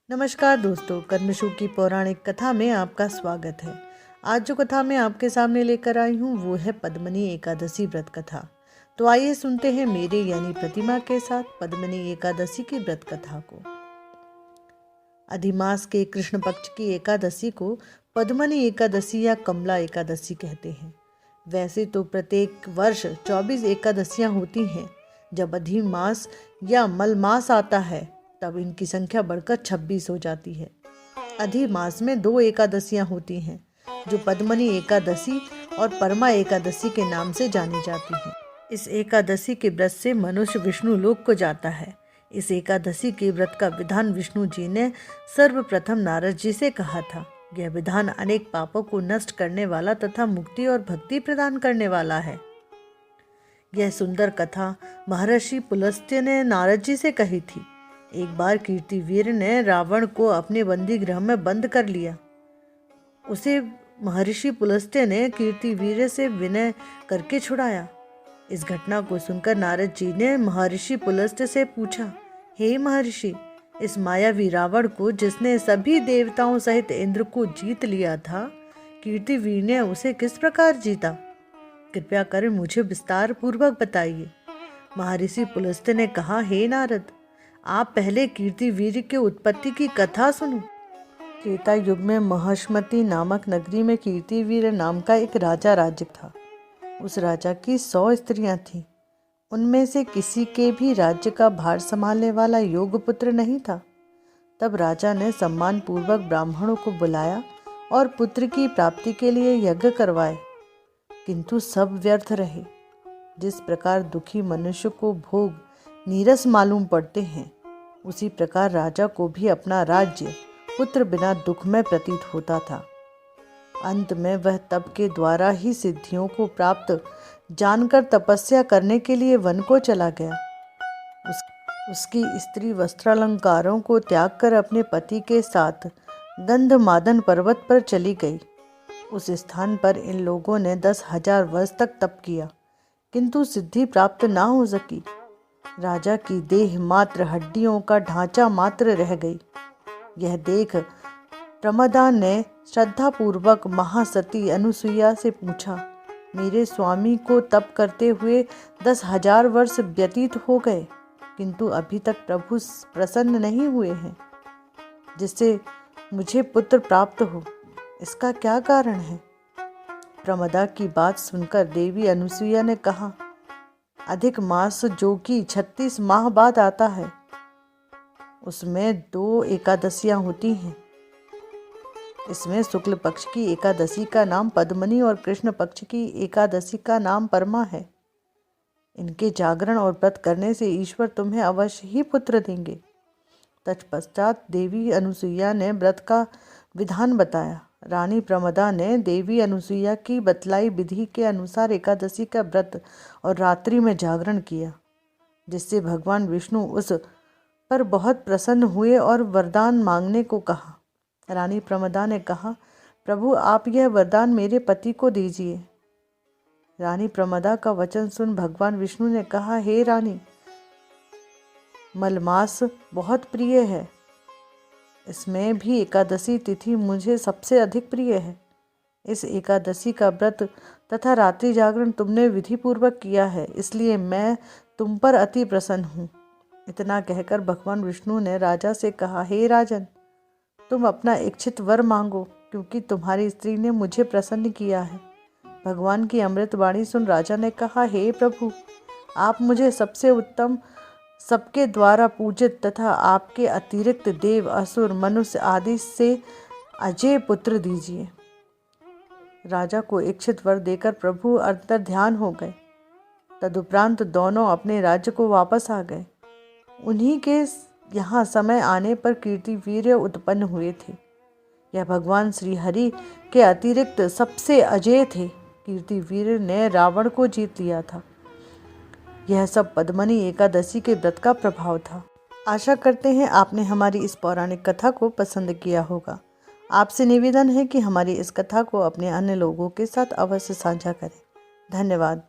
नमस्कार दोस्तों, कर्मशु की पौराणिक कथा में आपका स्वागत है। आज जो कथा मैं आपके सामने लेकर आई हूँ वो है पद्मनी एकादशी व्रत कथा। तो आइए सुनते हैं मेरे यानी प्रतिमा के साथ पद्मनी एकादशी की व्रत कथा को। अधिमास के कृष्ण पक्ष की एकादशी को पद्मनी एकादशी या कमला एकादशी कहते हैं। वैसे तो प्रत्येक वर्ष 24 एकादशियां होती हैं। जब अधिमास या मलमास आता है तब इनकी संख्या बढ़कर 26 हो जाती है। अधिमास में 2 एकादशियां होती हैं जो पद्मनी एकादशी और परमा एकादशी के नाम से जानी जाती हैं। इस एकादशी के व्रत से मनुष्य विष्णु लोक को जाता है। इस एकादशी के व्रत का विधान विष्णु जी ने सर्वप्रथम नारद जी से कहा था। यह विधान अनेक पापों को नष्ट करने वाला तथा मुक्ति और भक्ति प्रदान करने वाला है। यह सुंदर कथा महर्षि पुलस्त्य ने नारद जी से कही थी। एक बार कीर्तिवीर ने रावण को अपने बंदी गृह में बंद कर लिया। उसे महर्षि पुलस्त्य ने कीर्तिवीर से विनय करके छुड़ाया। इस घटना को सुनकर नारद जी ने महर्षि पुलस्त्य से पूछा, हे महर्षि, इस मायावी रावण को जिसने सभी देवताओं सहित इंद्र को जीत लिया था, कीर्तिवीर ने उसे किस प्रकार जीता? कृपया कर मुझे विस्तार पूर्वक बताइए। महर्षि पुलस्त्य ने कहा, हे नारद, आप पहले कीर्तिवीर के उत्पत्ति की कथा सुनो। त्रेता युग में महिष्मती नामक नगरी में कीर्तिवीर नाम का एक राजा राज्य था। उस राजा की 100 स्त्रियां थीं। उनमें से किसी के भी राज्य का भार संभालने वाला योग्य पुत्र नहीं था। तब राजा ने सम्मान पूर्वक ब्राह्मणों को बुलाया और पुत्र की प्राप्ति के लिए यज्ञ करवाए, किंतु सब व्यर्थ रहे। जिस प्रकार दुखी मनुष्य को भोग नीरस मालूम पड़ते हैं, उसी प्रकार राजा को भी अपना राज्य पुत्र बिना दुख में प्रतीत होता था। अंत में वह तप के द्वारा ही सिद्धियों को प्राप्त जानकर तपस्या करने के लिए वन को चला गया। उसकी स्त्री वस्त्रालंकारों को त्याग कर अपने पति के साथ गंधमादन पर्वत पर चली गई। उस स्थान पर इन लोगों ने 10,000 वर्ष तक तप किया, किंतु सिद्धि प्राप्त ना हो सकी। राजा की देह मात्र हड्डियों का ढांचा मात्र रह गई। यह देख प्रमदा ने श्रद्धापूर्वक महासती अनुसुईया से पूछा, मेरे स्वामी को तप करते हुए 10,000 वर्ष व्यतीत हो गए, किंतु अभी तक प्रभु प्रसन्न नहीं हुए हैं, जिससे मुझे पुत्र प्राप्त हो। इसका क्या कारण है? प्रमदा की बात सुनकर देवी अनुसुईया ने कहा, अधिक मास जो कि 36 माह बाद आता है, उसमें 2 एकादशियां होती हैं। इसमें शुक्ल पक्ष की एकादशी का नाम पद्मनी और कृष्ण पक्ष की एकादशी का नाम परमा है। इनके जागरण और व्रत करने से ईश्वर तुम्हें अवश्य ही पुत्र देंगे। तत्पश्चात देवी अनुसुईया ने व्रत का विधान बताया। रानी प्रमदा ने देवी अनुसुईया की बतलाई विधि के अनुसार एकादशी का व्रत और रात्रि में जागरण किया, जिससे भगवान विष्णु उस पर बहुत प्रसन्न हुए और वरदान मांगने को कहा। रानी प्रमदा ने कहा, प्रभु आप यह वरदान मेरे पति को दीजिए। रानी प्रमदा का वचन सुन भगवान विष्णु ने कहा, हे रानी, मलमास बहुत प्रिय है। इसमें भी एकादशी तिथि मुझे सबसे अधिक प्रिय है। इस एकादशी का व्रत तथा रात्रि जागरण तुमने विधि पूर्वक किया है, इसलिए मैं तुम पर अति प्रसन्न हूँ। इतना कहकर भगवान विष्णु ने राजा से कहा, हे राजन, तुम अपना इच्छित वर मांगो, क्योंकि तुम्हारी स्त्री ने मुझे प्रसन्न किया है। भगवान की अमृत वाणी सुन राजा ने कहा, हे प्रभु, आप मुझे सबसे उत्तम, सबके द्वारा पूजित तथा आपके अतिरिक्त देव, असुर, मनुष्य आदि से अजय पुत्र दीजिए। राजा को इच्छित वर देकर प्रभु अंतर ध्यान हो गए। तदुपरांत दोनों अपने राज्य को वापस आ गए। उन्हीं के यहाँ समय आने पर कीर्तिवीर उत्पन्न हुए थे। यह भगवान श्री हरि के अतिरिक्त सबसे अजय थे। कीर्तिवीर ने रावण को जीत लिया था। यह सब पद्मनी एकादशी के व्रत का प्रभाव था। आशा करते हैं आपने हमारी इस पौराणिक कथा को पसंद किया होगा। आपसे निवेदन है कि हमारी इस कथा को अपने अन्य लोगों के साथ अवश्य साझा करें। धन्यवाद।